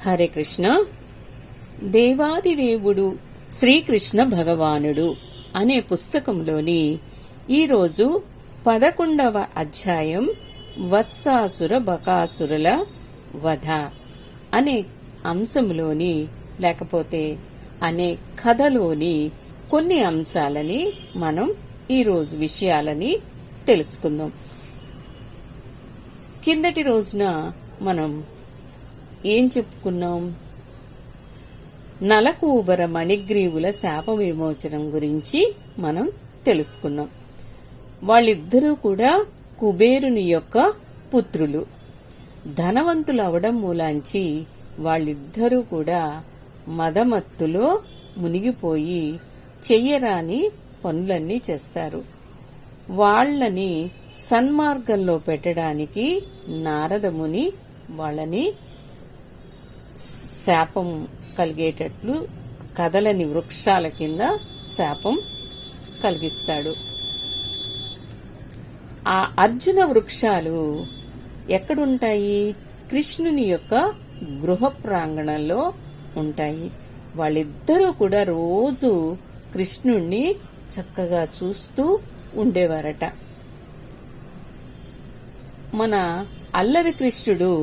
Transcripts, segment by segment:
హరే కృష్ణ. దేవాదిదేవుడు శ్రీకృష్ణ భగవానుడు అనే పుస్తకంలోని ఈరోజు 11వ అధ్యాయం వత్సాసుర బకాసురుల వధ అనే అంశంలోని లేకపోతే అనే కథలోని కొన్ని అంశాలని మనం ఈరోజు విషయాలని తెలుసుకుందాం. కిందటి రోజున మనం ఏం చెప్పుకున్నాం? నలకూబర మణిగ్రీవుల శాప విమోచనం గురించి మనం తెలుసుకున్నాం. వాళ్ళిద్దరూ కూడా కుబేరుని యొక్క పుత్రులు. ధనవంతులు అవడం మూలాంచి వాళ్ళిద్దరూ కూడా మదమత్తులో మునిగిపోయి చెయ్యరాని పనులన్నీ చేస్తారు. వాళ్ళని సన్మార్గంలో పెట్టడానికి నారదముని వాళ్ళని శాపం కలిగేటట్లు కదలని వృక్షాల కింద శాపం కలిగిస్తాడు. ఆ అర్జున వృక్షాలు ఎక్కడుంటాయి? కృష్ణుని యొక్క గృహ ప్రాంగణంలో ఉంటాయి. వాళ్ళిద్దరూ కూడా రోజు కృష్ణుణ్ణి చక్కగా చూస్తూ ఉండేవారట. మన అల్లరి కృష్ణుడు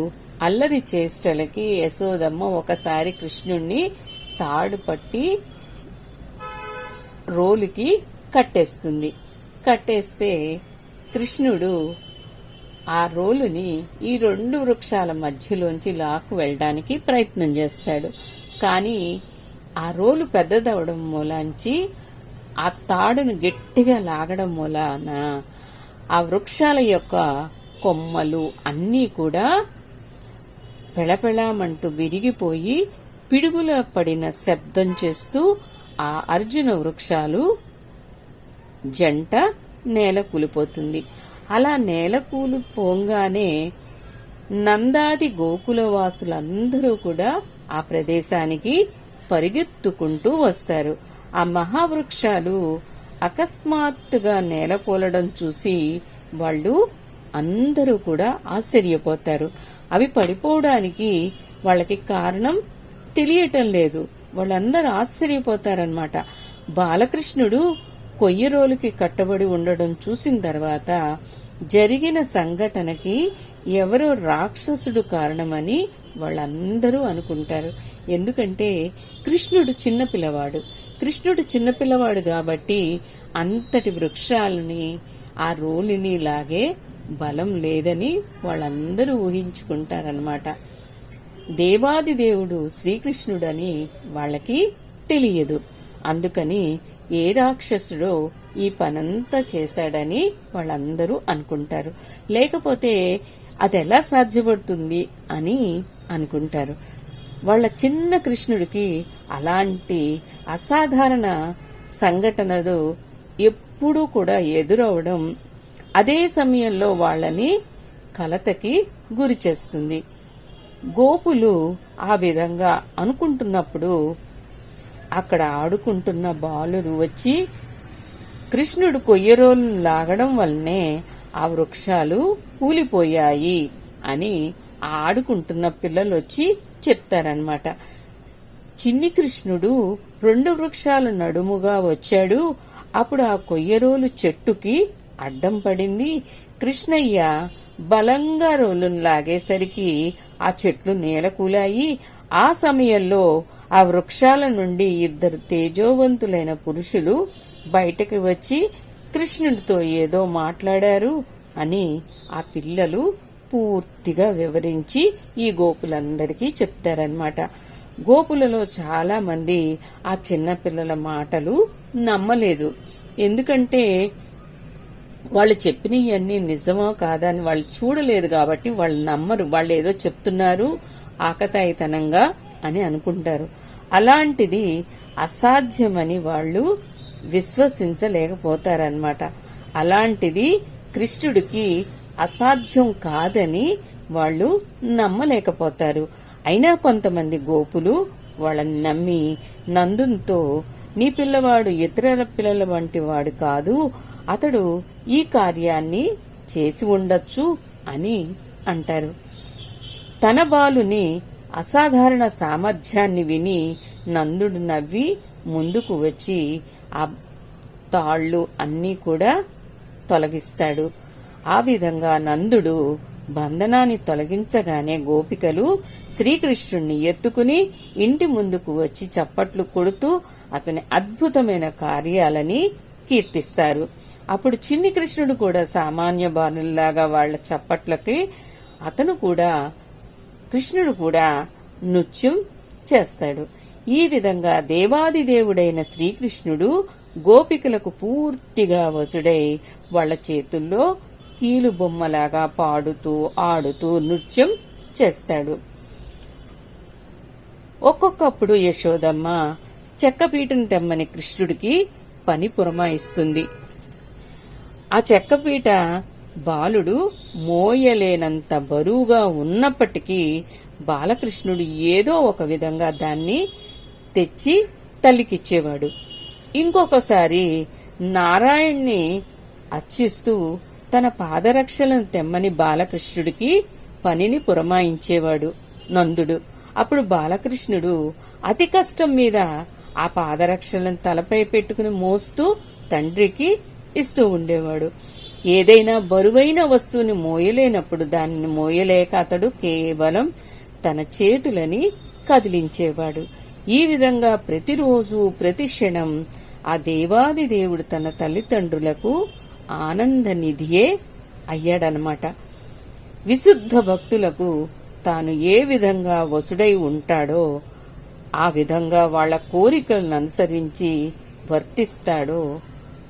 అల్లరి చేష్టలకి యశోదమ్మ ఒకసారి కృష్ణుణ్ణి తాడు పట్టి రోలుకి కట్టేస్తుంది. కట్టేస్తే కృష్ణుడు ఆ రోలుని ఈ రెండు వృక్షాల మధ్యలోంచి లాక్కు వెళ్ళడానికి ప్రయత్నం చేస్తాడు. కానీ ఆ రోలు పెద్దదవడం మూలాంచి ఆ తాడును గట్టిగా లాగడం మూలాన ఆ వృక్షాల యొక్క కొమ్మలు అన్నీ కూడా పెళపెళమంటూ విరిగిపోయి పిడుగుల పడిన శబ్దం చేస్తూ ఆ అర్జున వృక్షాలు జంట నేల కూలిపోతుంది. అలా నేల కూలిపోగానే నందాది గోకులవాసులందరూ కూడా ఆ ప్రదేశానికి పరిగెత్తుకుంటూ వస్తారు. ఆ మహావృక్షాలు అకస్మాత్తుగా నేలకూలడం చూసి వాళ్ళు అందరూ కూడా ఆశ్చర్యపోతారు. అవి పడిపోవడానికి వాళ్ళకి కారణం తెలియటం లేదు. వాళ్ళందరూ ఆశ్చర్యపోతారన్నమాట. బాలకృష్ణుడు కొయ్యరోలుకి కట్టబడి ఉండడం చూసిన తర్వాత జరిగిన సంఘటనకి ఎవరో రాక్షసుడు కారణమని వాళ్ళందరూ అనుకుంటారు. ఎందుకంటే కృష్ణుడు చిన్నపిల్లవాడు కాబట్టి అంతటి వృక్షాలని ఆ రోలిని లాగే బలం లేదని వాళ్ళందరూ ఊహించుకుంటారన్నమాట. దేవాదిదేవుడు శ్రీకృష్ణుడని వాళ్ళకి తెలియదు. అందుకని ఏ రాక్షసుడో ఈ పనంతా చేశాడని వాళ్ళందరూ అనుకుంటారు. లేకపోతే అదెలా సాధ్యపడుతుంది అని అనుకుంటారు. వాళ్ళ చిన్న కృష్ణుడికి అలాంటి అసాధారణ సంఘటనలు ఎప్పుడూ కూడా ఎదురవడం అదే సమయంలో వాళ్ళని కలతకి గురి చేస్తుంది. గోపులు ఆ విధంగా అనుకుంటున్నప్పుడు అక్కడ ఆడుకుంటున్న బాలురు వచ్చి కృష్ణుడు కొయ్యరోలు లాగడం వల్లనే ఆ వృక్షాలు కూలిపోయాయి అని ఆడుకుంటున్న పిల్లలు వచ్చి చెప్తారనమాట. చిన్ని కృష్ణుడు 2 వృక్షాల నడుముగా వచ్చాడు. అప్పుడు ఆ కొయ్యరోలు చెట్టుకి అడ్డం పడింది. కృష్ణయ్య బలంగా రోలును లాగేసరికి ఆ చెట్లు నేలకూలాయి. ఆ సమయంలో ఆ వృక్షాల నుండి 2 తేజోవంతులైన పురుషులు బయటకు వచ్చి కృష్ణుడితో ఏదో మాట్లాడారు అని ఆ పిల్లలు పూర్తిగా వివరించి ఈ గోపులందరికీ చెప్తారన్నమాట. గోపులలో చాలా మంది ఆ చిన్న పిల్లల మాటలు నమ్మలేదు. ఎందుకంటే వాళ్ళు చెప్పినవన్నీ నిజమో కాదని వాళ్ళు చూడలేదు కాబట్టి వాళ్ళు నమ్మరు. వాళ్ళు ఏదో చెప్తున్నారు ఆకతాయితనంగా అని అనుకుంటారు. అలాంటిది అసాధ్యమని వాళ్ళు విశ్వసించలేకపోతారన్నమాట. అలాంటిది కృష్ణుడికి అసాధ్యం కాదని వాళ్ళు నమ్మలేకపోతారు. అయినా కొంతమంది గోపులు వాళ్ళని నమ్మి నందునితో నీ పిల్లవాడు ఇతరుల పిల్లల వంటి వాడు కాదు, అతడు ఈ కార్యాన్ని చేసి ఉండొచ్చు అని అంటారు. తన బాలుని అసాధారణ సామర్థ్యాన్ని విని నందుడు నవ్వి ముందుకు వచ్చి ఆ తాళ్లు అన్నీ కూడా తొలగిస్తాడు. ఆ విధంగా నందుడు బంధనాన్ని తొలగించగానే గోపికలు శ్రీకృష్ణుణ్ణి ఎత్తుకుని ఇంటి ముందుకు వచ్చి చప్పట్లు కొడుతూ అతని అద్భుతమైన కార్యాలని కీర్తిస్తారు. అప్పుడు చిన్ని కృష్ణుడు కూడా సామాన్య బాలుల్లాగా వాళ్ల చప్పట్లకి కృష్ణుడు కూడా నృత్యం చేస్తాడు. ఈ విధంగా దేవాది దేవుడైన శ్రీకృష్ణుడు గోపికలకు పూర్తిగా వసుడై వాళ్ల చేతుల్లో కీలు బొమ్మలాగా పాడుతూ ఆడుతూ నృత్యం చేస్తాడు. ఒక్కొక్కప్పుడు యశోదమ్మ చెక్కపీటను తెమ్మని కృష్ణుడికి పని పురమాయిస్తుంది. ఆ చెక్కపీట బాలుడు మోయలేనంత బరువుగా ఉన్నప్పటికీ బాలకృష్ణుడు ఏదో ఒక విధంగా దాన్ని తెచ్చి తల్లికిచ్చేవాడు. ఇంకొకసారి నారాయణ్ణి అర్చిస్తూ తన పాదరక్షలను తెమ్మని బాలకృష్ణుడికి పనిని పురమాయించేవాడు నందుడు. అప్పుడు బాలకృష్ణుడు అతి కష్టం మీద ఆ పాదరక్షలను తలపై పెట్టుకుని మోస్తూ తండ్రికి ఇస్తూ ఉండేవాడు. ఏదైనా బరువైన వస్తువుని మోయలేనప్పుడు దానిని మోయలేక అతడు కేవలం తన చేతులని కదిలించేవాడు. ఈ విధంగా ప్రతిరోజు ప్రతి క్షణం ఆ దేవాది దేవుడు తన తల్లిదండ్రులకు ఆనందనిధియే అయ్యాడనమాట. విశుద్ధ భక్తులకు తాను ఏ విధంగా వసుడై ఉంటాడో ఆ విధంగా వాళ్ల కోరికలను అనుసరించి వర్తిస్తాడో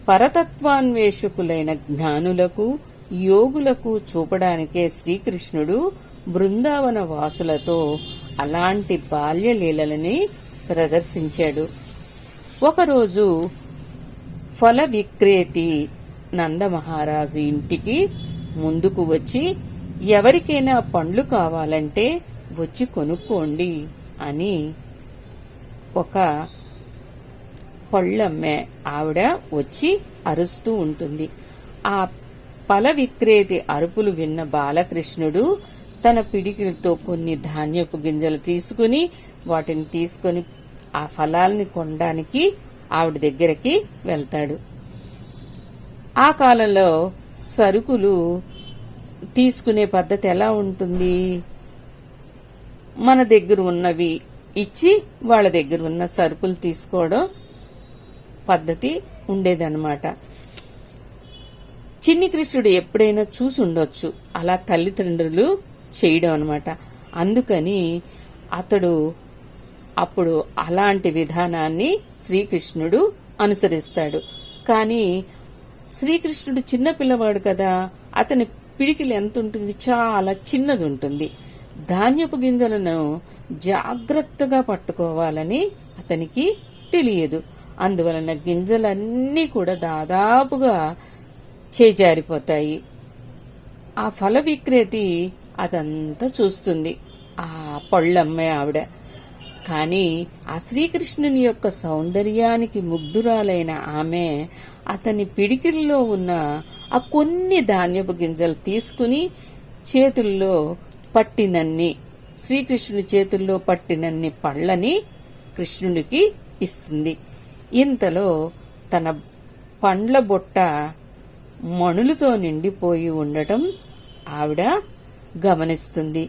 పరతత్వాన్వేషకులైన జ్ఞానులకు యోగులకు చూపడానికే శ్రీకృష్ణుడు బృందావన వాసులతో అలాంటి బాల్యలీలని ప్రదర్శించాడు. ఒకరోజు ఫల విక్రేతి నందమహారాజు ఇంటికి ముందుకు వచ్చి ఎవరికైనా పండ్లు కావాలంటే వచ్చి కొనుక్కోండి అని ఒక పళ్ళమ్మే ఆవిడ వచ్చి అరుస్తూ ఉంటుంది. ఆ ఫల విక్రేతి అరుపులు విన్న బాలకృష్ణుడు తన పిడికిలతో కొన్ని ధాన్యపు గింజలు తీసుకుని వాటిని తీసుకుని ఆ ఫలాల్ని కొనడానికి ఆవిడ దగ్గరికి వెళ్తాడు. ఆ కాలంలో సరుకులు తీసుకునే పద్ధతి ఎలా ఉంటుంది? మన దగ్గర ఉన్నవి ఇచ్చి వాళ్ళ దగ్గర ఉన్న సరుకులు తీసుకోవడం పద్ధతి ఉండేదన్నమాట. చిన్ని కృష్ణుడు ఎప్పుడైనా చూసి ఉండొచ్చు అలా తల్లిదండ్రులు చేయడం అన్నమాట. అందుకని అతడు అప్పుడు అలాంటి విధానాన్ని శ్రీకృష్ణుడు అనుసరిస్తాడు. కానీ శ్రీకృష్ణుడు చిన్న పిల్లవాడు కదా, అతని పిడికిలు ఎంత ఉంటుంది? చాలా చిన్నది ఉంటుంది. ధాన్యపు గింజలను జాగ్రత్తగా పట్టుకోవాలని అతనికి తెలియదు. అందువలన గింజలన్నీ కూడా దాదాపుగా చేజారిపోతాయి. ఆ ఫల విక్రేతి అదంతా చూస్తుంది, ఆ పళ్ళమ్మే ఆవిడ. కాని ఆ శ్రీకృష్ణుని యొక్క సౌందర్యానికి ముగ్ధురాలైన ఆమె అతని పిడికిల్లో ఉన్న ఆ కొన్ని ధాన్యపు గింజలు తీసుకుని చేతుల్లో పట్టినన్ని శ్రీకృష్ణుని చేతుల్లో పట్టినన్ని పళ్ళని కృష్ణునికి ఇస్తుంది. ఇంతలో తన పండ్ల బొట్ట మణులతో నిండిపోయి ఉండటం ఆవిడ గమనిస్తుంది.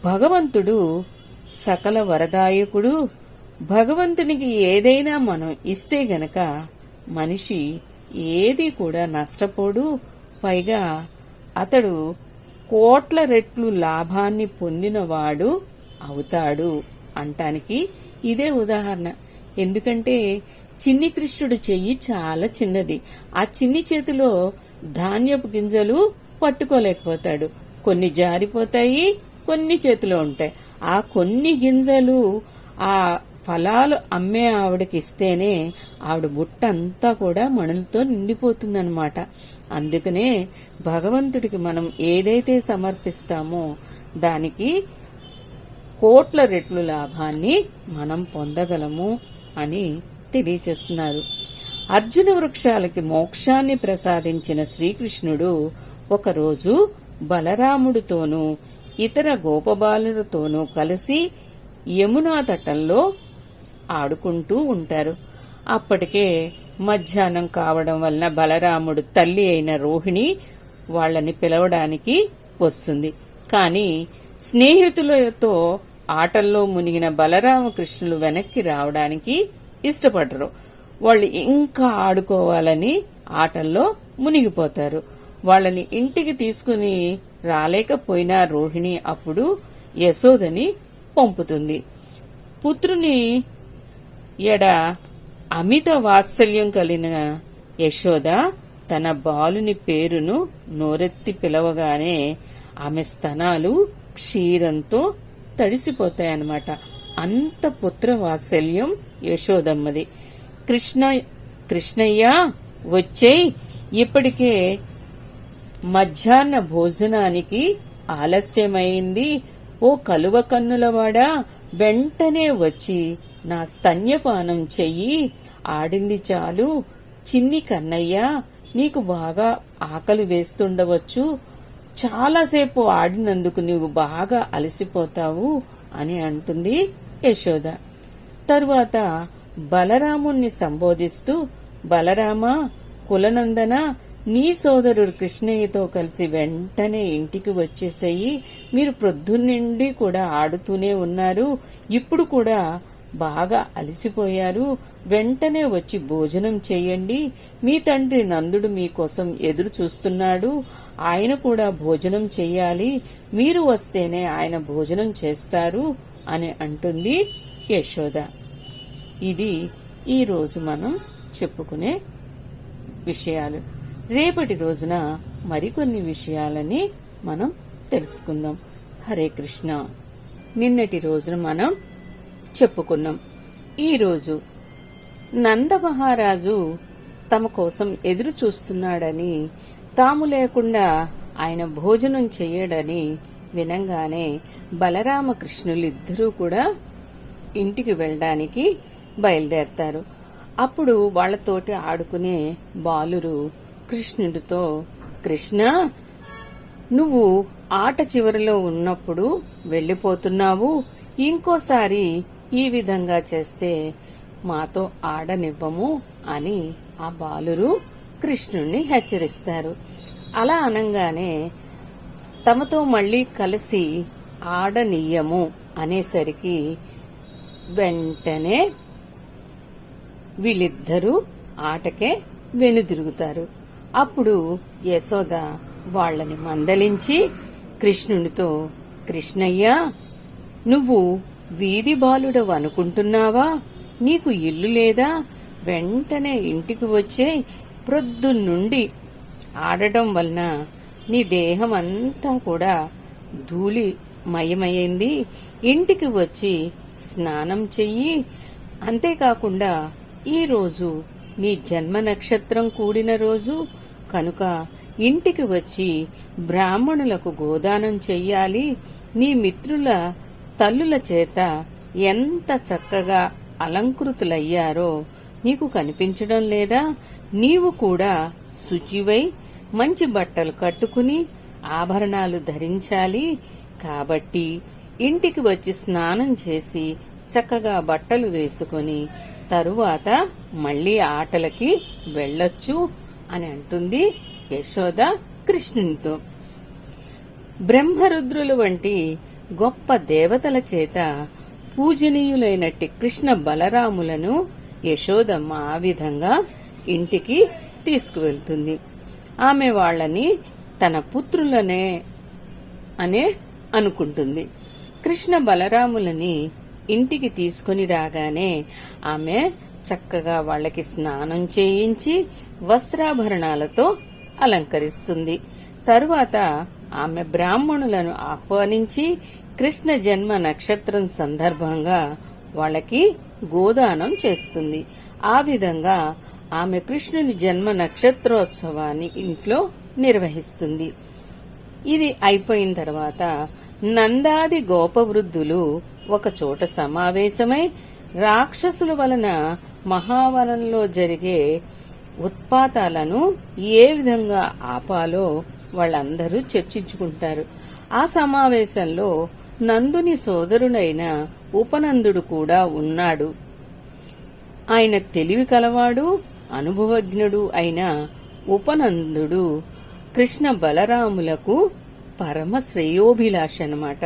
భగవంతుడు సకల వరదాయకుడు. భగవంతునికి ఏదైనా మనం ఇస్తే గనక మనిషి ఏది కూడా నష్టపోడు. పైగా అతడు కోట్ల రెట్లు లాభాన్ని పొందినవాడు అవుతాడు అంటానికి ఇదే ఉదాహరణ. ఎందుకంటే చిన్ని కృష్ణుడు చెయ్యి చాలా చిన్నది. ఆ చిన్ని చేతిలో ధాన్యపు గింజలు పట్టుకోలేకపోతాడు. కొన్ని జారిపోతాయి, కొన్ని చేతిలో ఉంటాయి. ఆ కొన్ని గింజలు ఆ ఫలాలు అమ్మే ఆవిడకి ఇస్తేనే ఆవిడ బుట్ట అంతా కూడా మణులతో నిండిపోతుందన్నమాట. అందుకనే భగవంతుడికి మనం ఏదైతే సమర్పిస్తామో దానికి కోట్ల రెట్లు లాభాన్ని మనం పొందగలము అని తెలియచేస్తున్నారు. అర్జున వృక్షాలకి మోక్షాన్ని ప్రసాదించిన శ్రీకృష్ణుడు ఒకరోజు బలరాముడితోనూ ఇతర గోపబాలులతోనూ కలిసి యమునా తటంలో ఆడుకుంటూ ఉంటారు. అప్పటికే మధ్యాహ్నం కావడం వలన బలరాముడు తల్లి అయిన రోహిణి వాళ్ళని పిలవడానికి వస్తుంది. కాని స్నేహితులతో ఆటల్లో మునిగిన బలరామకృష్ణులు వెనక్కి రావడానికి ఇష్టపడరు. వాళ్ళు ఇంకా ఆడుకోవాలని ఆటల్లో మునిగిపోతారు. వాళ్ళని ఇంటికి తీసుకుని రాలేకపోయినా రోహిణి అప్పుడు యశోదని పంపుతుంది. పుత్రుని ఎడ అమిత వాత్సల్యం కలిగిన యశోద తన బాలుని పేరును నోరెత్తి పిలవగానే ఆమె స్తనాలు క్షీరంతో తడిసిపోతాయన్నమాట. అంత పుత్ర వాత్సల్యం యశోదమ్మది. కృష్ణయ్య వచ్చేయ్, ఇప్పటికే మధ్యాహ్న భోజనానికి ఆలస్యమైంది. ఓ కలువ కన్నులవాడా, వెంటనే వచ్చి నా స్తన్యపానం చెయ్యి. ఆడింది చాలు. చిన్ని కన్నయ్య, నీకు బాగా ఆకలి వేస్తుండవచ్చు. చాలాసేపు ఆడినందుకు నీవు బాగా అలసిపోతావు అని అంటుంది యశోద. తరువాత బలరాముణ్ణి సంబోధిస్తూ, బలరామా, కులనందన, నీ సోదరుడు కృష్ణయ్యతో కలిసి వెంటనే ఇంటికి వచ్చేసేయి. మీరు ప్రొద్దున్నుండి కూడా ఆడుతూనే ఉన్నారు. ఇప్పుడు కూడా బాగా అలసిపోయారు. వెంటనే వచ్చి భోజనం చెయ్యండి. మీ తండ్రి నందుడు మీకోసం ఎదురు చూస్తున్నాడు. ఆయన కూడా భోజనం చెయ్యాలి. మీరు వస్తేనే ఆయన భోజనం చేస్తారు అని అంటుంది యశోద. ఇది ఈ రోజు మనం చెప్పుకునే విషయాలు. రేపటి రోజున మరికొన్ని విషయాలని మనం తెలుసుకుందాం. హరే కృష్ణ. నిన్నటి రోజున మనం చెప్పుకున్నాం. ఈరోజు నందమహారాజు తమ కోసం ఎదురు చూస్తున్నాడని, తాము లేకుండా ఆయన భోజనం చెయ్యడని వినంగానే బలరామకృష్ణులిద్దరూ కూడా ఇంటికి వెళ్ళడానికి బయలుదేరతారు. అప్పుడు వాళ్లతోటి ఆడుకునే బాలురు కృష్ణుడితో, కృష్ణ, నువ్వు ఆట చివరిలో ఉన్నప్పుడు వెళ్లిపోతున్నావు. ఇంకోసారి ఈ విధంగా చేస్తే మాతో ఆడనివ్వము అని ఆ బాలురు కృష్ణుణ్ణి హెచ్చరిస్తారు. అలా అనంగానే తమతో మళ్లీ కలిసి ఆడనియ్యము అనేసరికి వెంటనే వీళ్ళిద్దరూ ఆటకే వెనుదిరుగుతారు. అప్పుడు యశోద వాళ్లని మందలించి కృష్ణునితో, కృష్ణయ్య, నువ్వు వీధి బాలుడవు అనుకుంటున్నావా? నీకు ఇల్లు లేదా? వెంటనే ఇంటికి వచ్చే. ప్రొద్దున్నుండి ఆడటం వలన నీ దేహం అంతా కూడా ధూళి మయమైంది. ఇంటికి వచ్చి స్నానం చెయ్యి. అంతేకాకుండా ఈరోజు నీ జన్మ నక్షత్రం కూడిన రోజు కనుక ఇంటికి వచ్చి బ్రాహ్మణులకు గోదానం చెయ్యాలి. నీ మిత్రుల తల్లుల చేత ఎంత చక్కగా అలంకృతులయ్యారో నీకు కనిపించడం లేదా? నీవు కూడా శుచివై మంచి బట్టలు కట్టుకుని ఆభరణాలు ధరించాలి. కాబట్టి ఇంటికి వచ్చి స్నానం చేసి చక్కగా బట్టలు వేసుకుని తరువాత మళ్లీ ఆటలకి వెళ్ళొచ్చు అని అంటుంది యశోద కృష్ణునితో. బ్రహ్మరుద్రులు వంటి గొప్ప దేవతల చేత పూజనీయులైనట్టి కృష్ణ బలరాములను యశోదమ్మ ఆ విధంగా ఇంటికి తీసుకువెళ్తుంది. ఆమె వాళ్లని తన పుత్రులనే అనే అనుకుంటుంది. కృష్ణ బలరాములని ఇంటికి తీసుకుని రాగానే ఆమె చక్కగా వాళ్లకి స్నానం చేయించి వస్త్రాభరణాలతో అలంకరిస్తుంది. తరువాత ఆమె బ్రాహ్మణులను ఆహ్వానించి కృష్ణ జన్మ నక్షత్రం సందర్భంగా వాళ్లకి గోదానం చేస్తుంది. ఆ విధంగా ఆమె కృష్ణుని జన్మ నక్షత్రోత్సవాన్ని ఇంట్లో నిర్వహిస్తుంది. ఇది అయిపోయిన తర్వాత నందాది గోపవృద్ధులు ఒక చోట సమావేశమై రాక్షసుల వలన మహావనంలో జరిగే ఉత్పాతాలను ఏ విధంగా ఆపాలో వాళ్ళందరూ చర్చించుకుంటారు. ఆ సమావేశంలో నందుని సోదరుడైన ఉపనందుడు కూడా ఉన్నాడు. ఆయన తెలివి కలవాడు, అనుభవజ్ఞుడు అయిన ఉపనందుడు కృష్ణ బలరాములకు పరమ శ్రేయోభిలాష అన్నమాట.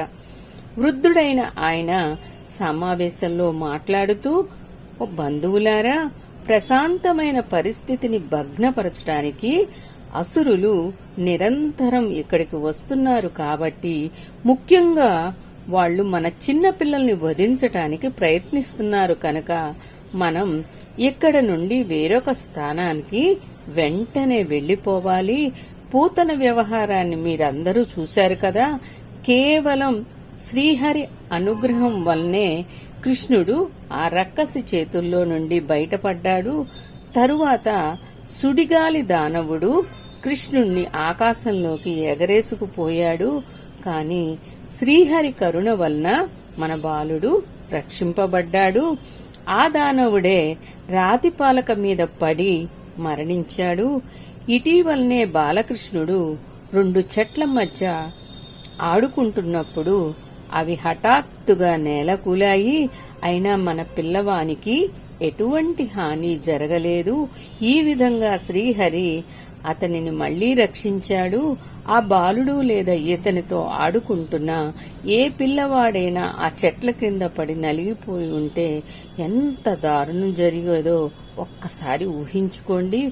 వృద్ధుడైన ఆయన సమావేశంలో మాట్లాడుతూ, ఓ బంధువులారా, ప్రశాంతమైన పరిస్థితిని భగ్నపరచడానికి అసురులు నిరంతరం ఇక్కడికి వస్తున్నారు కాబట్టి, ముఖ్యంగా వాళ్ళు మన చిన్న పిల్లల్ని వధించటానికి ప్రయత్నిస్తున్నారు కనుక మనం ఇక్కడ నుండి వేరొక స్థానానికి వెంటనే వెళ్లిపోవాలి. పూతన వ్యవహారాన్ని మీరందరూ చూశారు కదా. కేవలం శ్రీహరి అనుగ్రహం వల్లనే కృష్ణుడు ఆ రక్కసి చేతుల్లో నుండి బయటపడ్డాడు. తరువాత సుడిగాలి దానవుడు కృష్ణుణ్ణి ఆకాశంలోకి ఎగరేసుకుపోయాడు. కాని శ్రీహరి కరుణ వలన మన బాలుడు రక్షింపబడ్డాడు. ఆ దానవుడే రాతిపాలక మీద పడి మరణించాడు. ఇటీవలనే బాలకృష్ణుడు 2 చెట్ల మధ్య ఆడుకుంటున్నప్పుడు అవి హఠాత్తుగా నేలకూలాయి. అయినా మన పిల్లవానికి ఎటువంటి హాని జరగలేదు. ఈ విధంగా శ్రీహరి అతనిని మళ్లీ రక్షించాడు. ఆ బాలుడు లేదా ఇతనితో ఆడుకుంటున్న ఏ పిల్లవాడైనా ఆ చెట్ల క్రింద పడి నలిగిపోయి ఉంటే ఎంత దారుణం జరిగేదో ఒక్కసారి ఊహించుకోండి.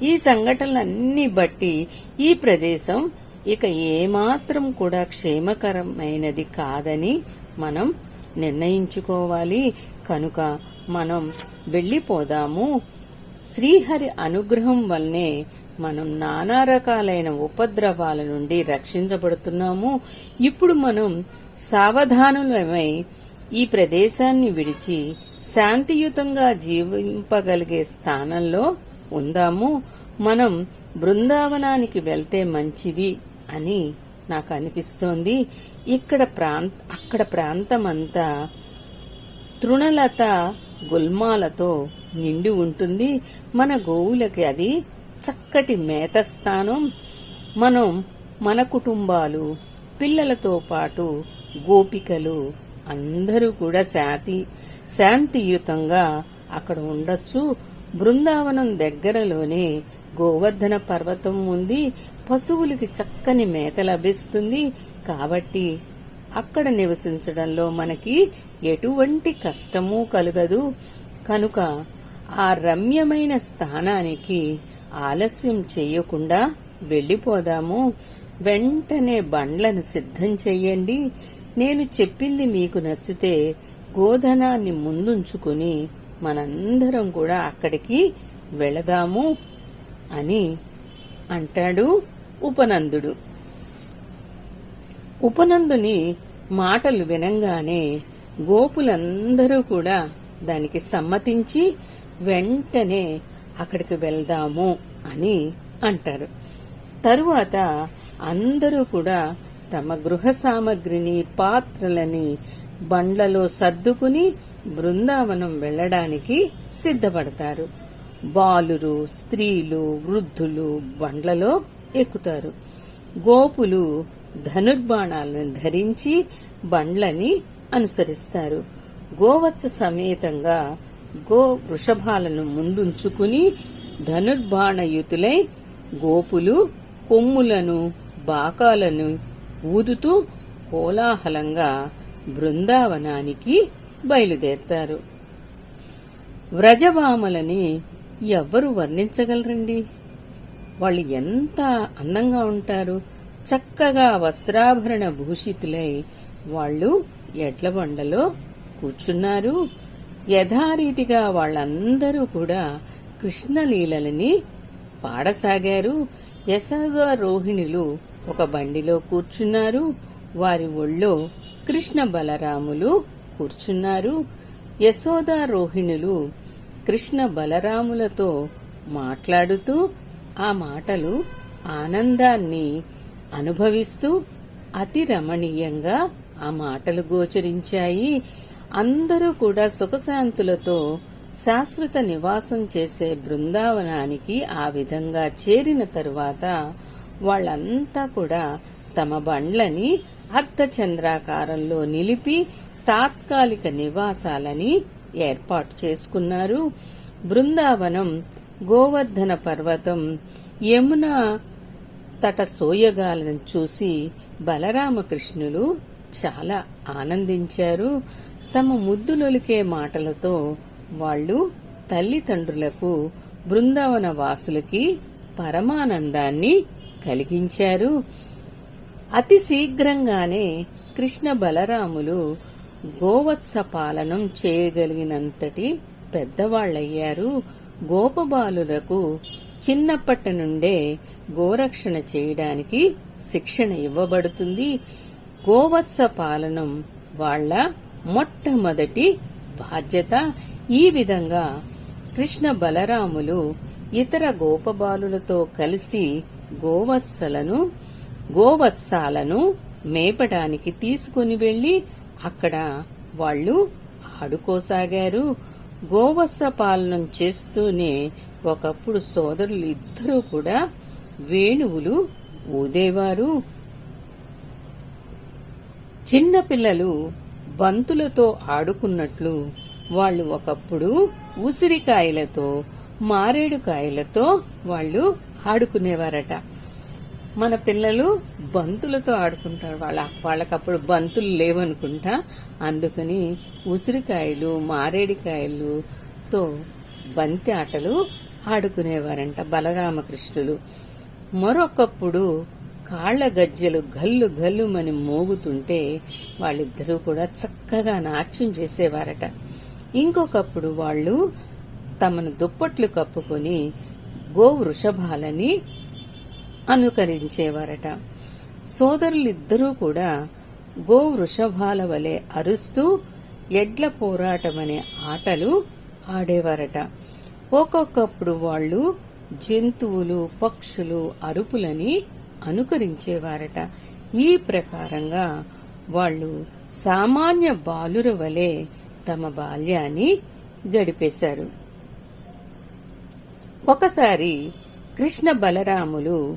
ఈ సంఘటనలన్నీ బట్టి ఈ ప్రదేశం ఇక ఏమాత్రం కూడా క్షేమకరమైనది కాదని మనం నిర్ణయించుకోవాలి. కనుక మనం వెళ్లిపోదాము. శ్రీహరి అనుగ్రహం వల్లనే మనం నానా రకాలైన ఉపద్రవాల నుండి రక్షించబడుతున్నాము. ఇప్పుడు మనం సావధానులమై ఈ ప్రదేశాన్ని విడిచి శాంతియుతంగా జీవింపగలిగే స్థానంలో ఉందాము. మనం బృందావనానికి వెళ్తే మంచిది అని నాకు అనిపిస్తోంది. అక్కడ ప్రాంతమంతా తృణలత గుల్మాలతో నిండి ఉంటుంది. మన గోవులకి అది చక్కటి మేత స్థానం. మనం మన కుటుంబాలు, పిల్లలతో పాటు గోపికలు అందరూ కూడా శాంతియుతంగా అక్కడ ఉండొచ్చు. బృందావనం దగ్గరలోనే గోవర్ధన పర్వతం ఉంది. పశువులకి చక్కని మేత లభిస్తుంది. కాబట్టి అక్కడ నివసించడంలో మనకి ఎటువంటి కష్టమూ కలుగదు. కనుక ఆ రమ్యమైన స్థానానికి ఆలస్యం చేయకుండా వెళ్లిపోదాము. వెంటనే బండ్లను సిద్ధం చెయ్యండి. నేను చెప్పింది మీకు నచ్చితే గోధనాన్ని ముందుంచుకుని మనందరం కూడా అక్కడికి వెళదాము అని అంటాడు ఉపనందుడు. ఉపనందుని మాటలు వినంగానే గోపులందరూ కూడా దానికి సమ్మతించి వెంటనే అక్కడికి వెళ్దాము అని అంటారు. తరువాత అందరూ కూడా తమ గృహ సామగ్రిని, పాత్రలని బండ్లలో సర్దుకుని బృందావనం వెళ్లడానికి సిద్ధపడతారు. బాలురు, స్త్రీలు, వృద్ధులు బండ్లలో ఎక్కుతారు. గోపులు ధనుర్బాణాలను ధరించి బండ్లని అనుసరిస్తారు. గోవత్స సమేతంగా గో వృషభాలను ముందుంచుకుని ధనుర్బాణయుతులై గోపులు కొమ్ములను, బాకాలను ఊదుతూ కోలాహలంగా బృందావనానికి బయలుదేరతారు. వ్రజభామలని ఎవ్వరు వర్ణించగలరండి? వాళ్ళు ఎంత అందంగా ఉంటారు. చక్కగా వస్త్రాభరణ భూషితులై వాళ్ళు ఎడ్ల బండలో కూర్చున్నారు. యథారీతిగా వాళ్ళందరూ కూడా కృష్ణలీలలని పాడసాగారు. యశోదారోహిణులు ఒక బండిలో కూర్చున్నారు. వారి ఒళ్ళో కృష్ణ బలరాములు కూర్చున్నారు. యశోదారోహిణులు కృష్ణ బలరాములతో మాట్లాడుతూ ఆ మాటలు ఆనందాన్ని అనుభవిస్తూ అతి రమణీయంగా ఆ మాటలు గోచరించాయి. అందరూ కూడా సుఖశాంతులతో శాశ్వత నివాసం చేసే బృందావనానికి ఆ విధంగా చేరిన తరువాత వాళ్ళంతా కూడా తమ బండ్లని అర్ధచంద్రాకారంలో నిలిపి తాత్కాలిక నివాసాలని ఏర్పాటు చేసుకున్నారు. బృందావనం, గోవర్ధన పర్వతం, యమునా తట సోయగాలను చూసి బలరామకృష్ణులు చాలా ఆనందించారు. తమ ముద్దులొలికే మాటలతో వాళ్లు తల్లిదండ్రులకు, బృందావన వాసులకి పరమానందాన్ని కలిగించారు. అతి శీఘ్రంగానే కృష్ణ బలరాములు గోవత్స పాలనం చేయగలిగినంతటి పెద్దవాళ్లయ్యారు. గోపబాలులకు చిన్నప్పటి నుండే గోరక్షణ చేయడానికి శిక్షణ ఇవ్వబడుతుంది. గోవత్స పాలనం వాళ్ల మొట్టమొదటి బాధ్యత. ఈ విధంగా కృష్ణ బలరాములు ఇతర గోపబాలులతో కలిసి గోవత్సాలను మేపడానికి తీసుకుని వెళ్లి అక్కడ వాళ్లు ఆడుకోసాగారు. గోవత్స పాలనం చేస్తూనే ఒకప్పుడు సోదరులు ఇద్దరూ కూడా వేణువులు ఊదేవారు. చిన్నపిల్లలు బంతులతో ఆడుకున్నట్లు వాళ్లు ఒకప్పుడు ఉసిరికాయలతో, మారేడుకాయలతో వాళ్లు ఆడుకునేవారట. మన పిల్లలు బంతులతో ఆడుకుంటారు. వాళ్ళకప్పుడు బంతులు లేవనుకుంటా, అందుకని ఉసిరికాయలు, మారేడుకాయలతో బంతి ఆటలు ఆడుకునేవారంట బలరామకృష్ణులు. మరొకప్పుడు కాళ్ల గజ్జెలు గల్లు గల్లుమని మోగుతుంటే వాళ్ళిద్దరూ కూడా చక్కగా నాట్యం చేసేవారట. ఇంకొకప్పుడు వాళ్లు తమను దుప్పట్లు కప్పుకొని గోవృషభాలని అనుకరించేవారట. సోదరులిద్దరూ కూడా గోవృషభాల వలె అరుస్తూ ఎడ్ల పోరాటమనే ఆటలు ఆడేవారట. ఒక్కొక్కప్పుడు వాళ్లు జంతువులు, పక్షులు అరుపులని అనుకరించేవారట. ఈ ప్రకారంగా వాళ్లు సామాన్య బాలుర వలె తమ బాల్యాన్ని గడిపేశారు. ఒకసారి కృష్ణ బలరాములు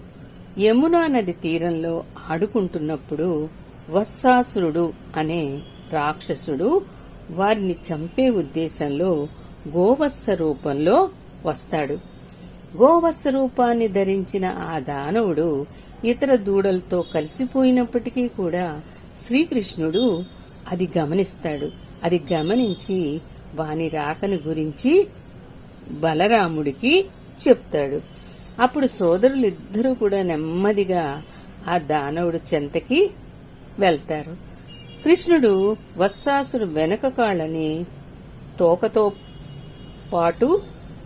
యమునా నది తీరంలో ఆడుకుంటున్నప్పుడు వత్సాసురుడు అనే రాక్షసుడు వారిని చంపే ఉద్దేశంలో గోవత్స రూపంలో వస్తాడు. గోవత్స రూపాన్ని ధరించిన ఆ దానవుడు ఇతర దూడలతో కలిసిపోయినప్పటికీ కూడా శ్రీకృష్ణుడు అది గమనిస్తాడు. అది గమనించి వాని రాకను గురించి బలరాముడికి చెప్తాడు. అప్పుడు సోదరులిద్దరూ కూడా నెమ్మదిగా ఆ దానవుడు చెంతకి వెళ్తారు. కృష్ణుడు వత్సాసురు వెనక కాళ్ళని తోకతో పాటు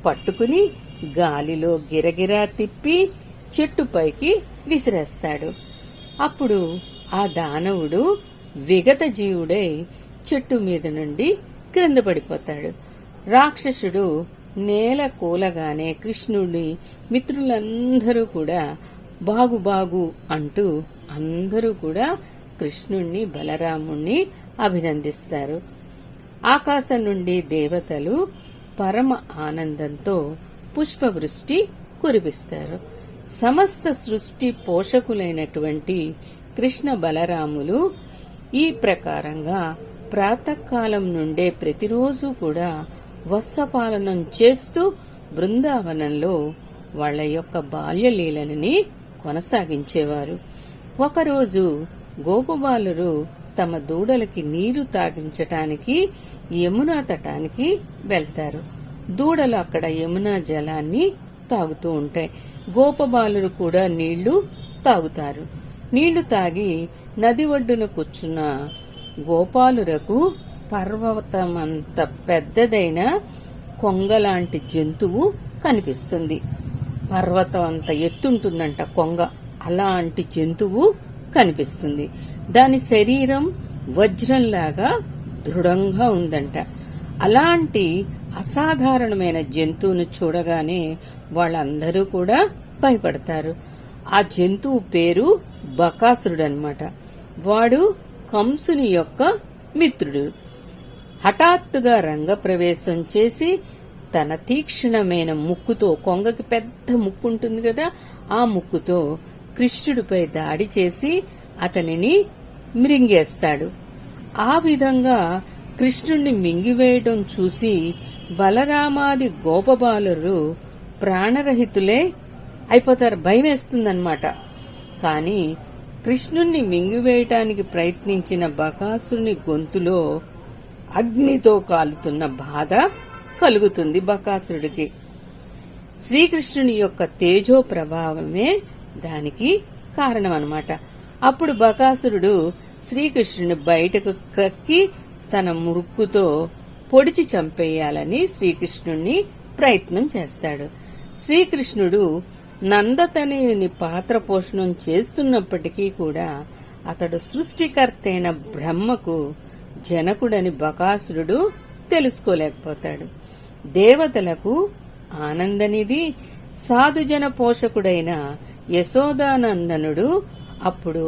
పట్టుకుని గాలిలో గిరగిరా తిప్పి చెట్టుపైకి విసిరేస్తాడు. అప్పుడు ఆ దానవుడు విగత జీవుడై చెట్టు మీద నుండి క్రింద పడిపోతాడు. రాక్షసుడు నేల కూలగానే కృష్ణుడి మిత్రులందరూ కూడా బాగు బాగు అంటూ అందరూ కూడా కృష్ణుణ్ణి, బలరాముణ్ణి అభినందిస్తారు. ఆకాశం నుండి దేవతలు పరమ ఆనందంతో పుష్పవృష్టి కురిపిస్తారు. సమస్త సృష్టి పోషకులైనటువంటి కృష్ణ బలరాములు ఈ ప్రకారంగా ప్రాతకాలం నుండే ప్రతిరోజు కూడా వత్సపాలనం చేస్తూ బృందావనంలో వాళ్ల యొక్క బాల్యలీలని కొనసాగించేవారు. ఒకరోజు గోపబాలురు తమ దూడలకి నీరు తాగించటానికి యమునా తటానికి వెళ్తారు. దూడలు అక్కడ యమునా జలాన్ని తాగుతూ ఉంటాయి. గోపబాలురు కూడా నీళ్లు తాగుతారు. నీళ్లు తాగి నది ఒడ్డున కూర్చున్న గోపాలురకు పర్వతమంత పెద్దదైన కొంగలాంటి జంతువు కనిపిస్తుంది. పర్వతం అంత ఎత్తుంటుందంట కొంగ. అలాంటి జంతువు కనిపిస్తుంది. దాని శరీరం వజ్రంలాగా దృఢంగా ఉందంట. అలాంటి అసాధారణమైన జంతువును చూడగానే వాళ్ళందరూ కూడా భయపడతారు. ఆ జంతువు పేరు బకాసురుడనమాట. వాడు కంసుని యొక్క మిత్రుడు. హఠాత్తుగా రంగప్రవేశం చేసి తన తీక్షణమైన ముక్కుతో, కొంగకి పెద్ద ముక్కు ఉంటుంది కదా, ఆ ముక్కుతో కృష్ణుడిపై దాడి చేసి అతనిని మిరింగేస్తాడు. ఆ విధంగా కృష్ణుణ్ణి మింగివేయడం చూసి బలరామాది గోపబాలురు ప్రాణరహితులే అయిపోతారు. భయం వేస్తుందన్నమాట. కాని కృష్ణుణ్ణి మింగివేయటానికి ప్రయత్నించిన బకాసురుని గొంతులో అగ్నితో కాలుతున్న బాధ కలుగుతుంది బకాసురుడికి. శ్రీకృష్ణుని యొక్క తేజో ప్రభావమే దానికి కారణమన్నమాట. అప్పుడు బకాసురుడు శ్రీకృష్ణుని బయటకు క్రక్కి తన మురుక్కుతో పొడిచి చంపేయాలని శ్రీకృష్ణుణ్ణి ప్రయత్నం చేస్తాడు. శ్రీకృష్ణుడు నందతనయుని పాత్ర పోషణం చేస్తున్నప్పటికీ కూడా అతడు సృష్టికర్తైన బ్రహ్మకు జనకుడని బకాసురుడు తెలుసుకోలేకపోతాడు. దేవతలకు ఆనందనిధి సాధుజన పోషకుడైన యశోదానందనుడు అప్పుడు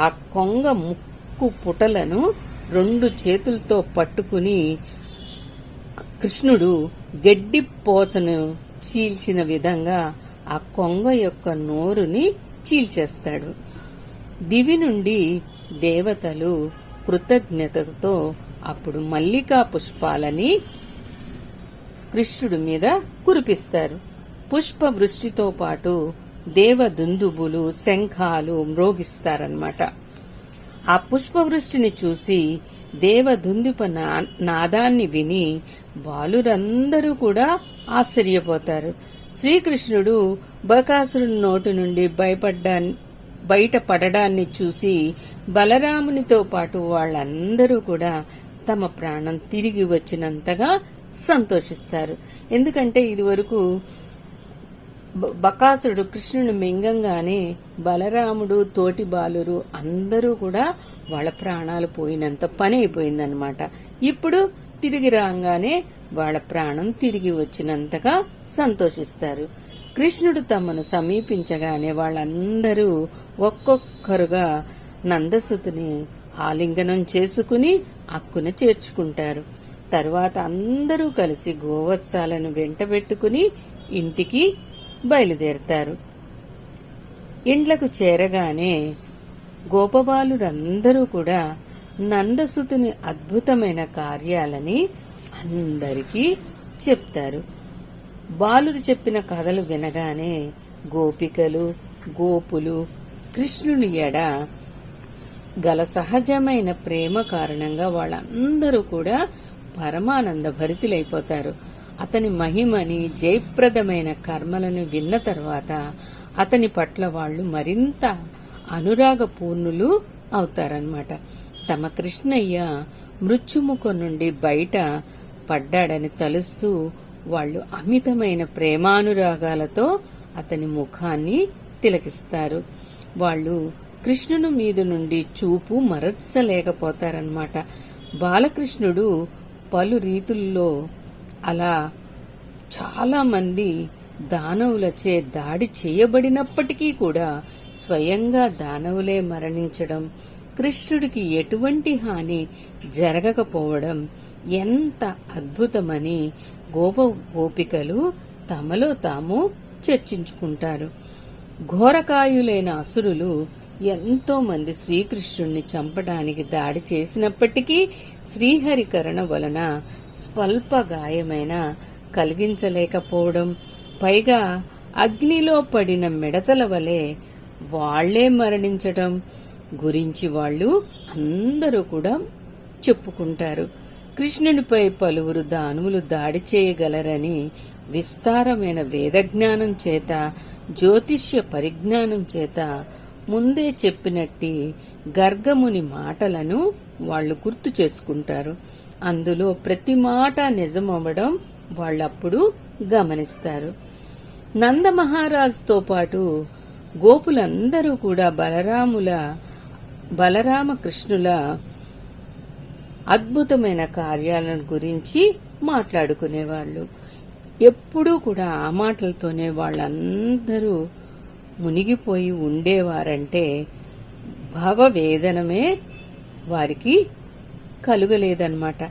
ఆ కొంగ ముక్కు పుటలను 2 చేతులతో పట్టుకుని కృష్ణుడు గడ్డి పోసను చీల్చిన విధంగా ఆ కొంగ యొక్క నోరుని చీల్చేస్తాడు. దివి నుండి దేవతలు కృతజ్ఞతతో అప్పుడు మల్లికా పుష్పాలని కృష్ణుడి మీద కురిపిస్తారు. పుష్ప వృష్టితో పాటు దేవదుందుబులు, శంఖాలు మ్రోగిస్తారన్నమాట. ఆ పుష్పవృష్టిని చూసి దేవదుందుప నాదాన్ని విని బాలురందరూ కూడా ఆశ్చర్యపోతారు. శ్రీకృష్ణుడు బకాసురుని నోటి నుండి బయటపడడాన్ని చూసి బలరామునితో పాటు వాళ్ళందరూ కూడా తమ ప్రాణం తిరిగి వచ్చినంతగా సంతోషిస్తారు. ఎందుకంటే ఇదివరకు బకాసురుడు కృష్ణుని మింగంగానే బలరాముడు, తోటి బాలురు అందరూ కూడా వాళ్ళ ప్రాణాలు పోయినంత పని అయిపోయిందనమాట. ఇప్పుడు తిరిగి రాగానే వాళ్ళ ప్రాణం తిరిగి వచ్చినంతగా సంతోషిస్తారు. కృష్ణుడు తమను సమీపించగానే వాళ్ళందరూ ఒక్కొక్కరుగా నందసుతుని ఆలింగనం చేసుకుని అక్కున చేర్చుకుంటారు. తరువాత అందరూ కలిసి గోవత్సాలను వెంటబెట్టుకుని ఇంటికి బయలుదేరతారు. ఇండ్లకు చేరగానే గోపబాలురందరూ కూడా నందసుతుని అద్భుతమైన కార్యాలని అందరికీ చెప్తారు. బాలురు చెప్పిన కథలు వినగానే గోపికలు, గోపులు కృష్ణుని ఎడ గల సహజమైన ప్రేమ కారణంగా వాళ్ళందరూ కూడా పరమానంద భరితులైపోతారు. అతని మహిమని, జయప్రదమైన కర్మలను విన్న తర్వాత అతని పట్ల వాళ్ళు మరింత అనురాగపూర్ణులు అవుతారన్నమాట. తమ కృష్ణయ్య మృత్యుముఖం నుండి బయట పడ్డాడని తలుస్తూ వాళ్ళు అమితమైన ప్రేమానురాగాలతో అతని ముఖాన్ని తిలకిస్తారు. వాళ్ళు కృష్ణుని మీద నుండి చూపు మరల్చలేకపోతారన్నమాట. బాలకృష్ణుడు పలు రీతుల్లో అలా చాలా మంది దానవులచే దాడి చేయబడినప్పటికీ కూడా స్వయంగా దానవులే మరణించడం, కృష్ణుడికి ఎటువంటి హాని జరగకపోవడం ఎంత అద్భుతమని గోపికలు తమలో తాము చర్చించుకుంటారు. ఘోరకాయులైన అసురులు ఎంతో మంది శ్రీకృష్ణుణ్ణి చంపడానికి దాడి చేసినప్పటికీ శ్రీహరి కరుణ వలన స్వల్ప గాయమైన కలిగించలేకపోవడం, పైగా అగ్నిలో పడిన మిడతల వలె వాళ్లే మరణించటం గురించి వాళ్ళు అందరూ కూడా చెప్పుకుంటారు. కృష్ణునిపై పలువురు దానవులు దాడి చేయగలరని విస్తారమైన వేదజ్ఞానం చేత, జ్యోతిష్య పరిజ్ఞానం చేత ముందే చెప్పినట్టి గర్గముని మాటలను వాళ్లు గుర్తు చేసుకుంటారు. అందులో ప్రతి మాట నిజమవ్వడం వాళ్ళప్పుడు గమనిస్తారు. నందమహారాజుతో పాటు గోపులందరూ కూడా బలరామకృష్ణుల అద్భుతమైన కార్యాలను గురించి మాట్లాడుకునేవాళ్లు. ఎప్పుడూ కూడా ఆ మాటలతోనే వాళ్ళందరూ మునిగిపోయి ఉండేవారంటే భావవేదనమే వారికి కలుగలేదన్నమాట.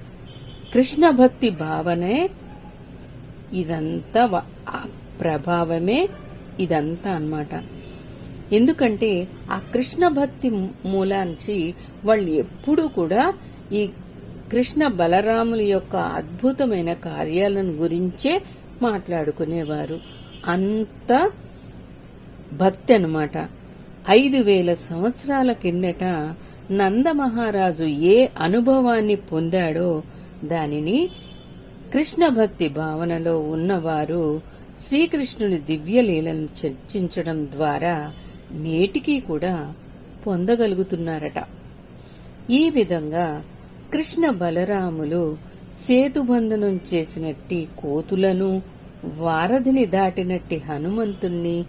కృష్ణ భక్తి భావనే ఇదంతా, ఆ ప్రభావమే ఇదంతా అన్నమాట. ఎందుకంటే ఆ కృష్ణ భక్తి మూలాంచి వాళ్ళు ఎప్పుడూ కూడా ఈ కృష్ణ బలరాముల యొక్క అద్భుతమైన కార్యాలను గురించే మాట్లాడుకునేవారు. అంత భక్తి అన్నమాట. 5000 సంవత్సరాల కిందట నందమహారాజు ఏ అనుభవాన్ని పొందాడో దానిని కృష్ణ భక్తి భావనలో ఉన్నవారు శ్రీకృష్ణుని దివ్యలీలను చర్చించడం ద్వారా నేటికీ కూడా పొందగలుగుతున్నారట. ఈ విధంగా కృష్ణ బలరాములు సేతుబంధనం చేసినట్టి కోతులను, వారధిని దాటినట్టి హనుమంతుణ్ణి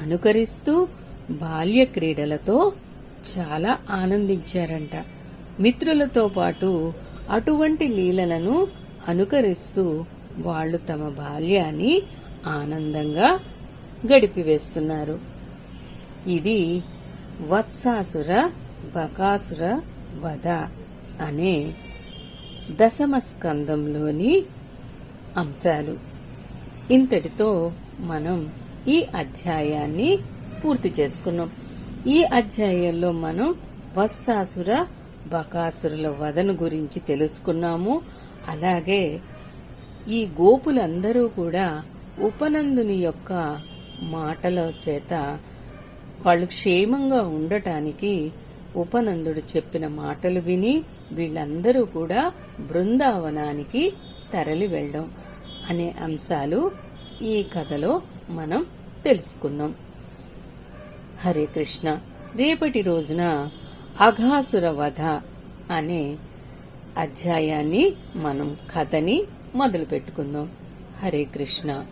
అనుకరిస్తూ బాల్య క్రీడలతో చాలా ఆనందించారంట. మిత్రులతో పాటు అటువంటి లీలలను అనుకరిస్తూ వాళ్లు తమ బాల్యాన్ని ఆనందంగా గడిపివేస్తున్నారు. ఇది వత్సాసుర బకాసుర వధ అనే దశమ స్కందంలోని అంశాలు. ఇంతటితో మనం ఈ అధ్యాయాన్ని పూర్తి చేసుకున్నాం. ఈ అధ్యాయంలో మనం వత్సాసుర బకాసురుల వధను గురించి తెలుసుకున్నాము. అలాగే ఈ గోపులందరూ కూడా ఉపనందుని యొక్క మాటల చేత వాళ్ళు క్షేమంగా ఉండటానికి ఉపనందుడు చెప్పిన మాటలు విని వీళ్ళందరూ కూడా బృందావనానికి తరలి వెళ్ళడం అనే అంశాలు ఈ కథలో మనం తెలుసుకున్నాం. హరే కృష్ణ. రేపటి రోజున అఘాసుర వధ అనే అధ్యాయాన్ని మనం కథని మొదలు పెట్టుకుందాం. హరే కృష్ణ.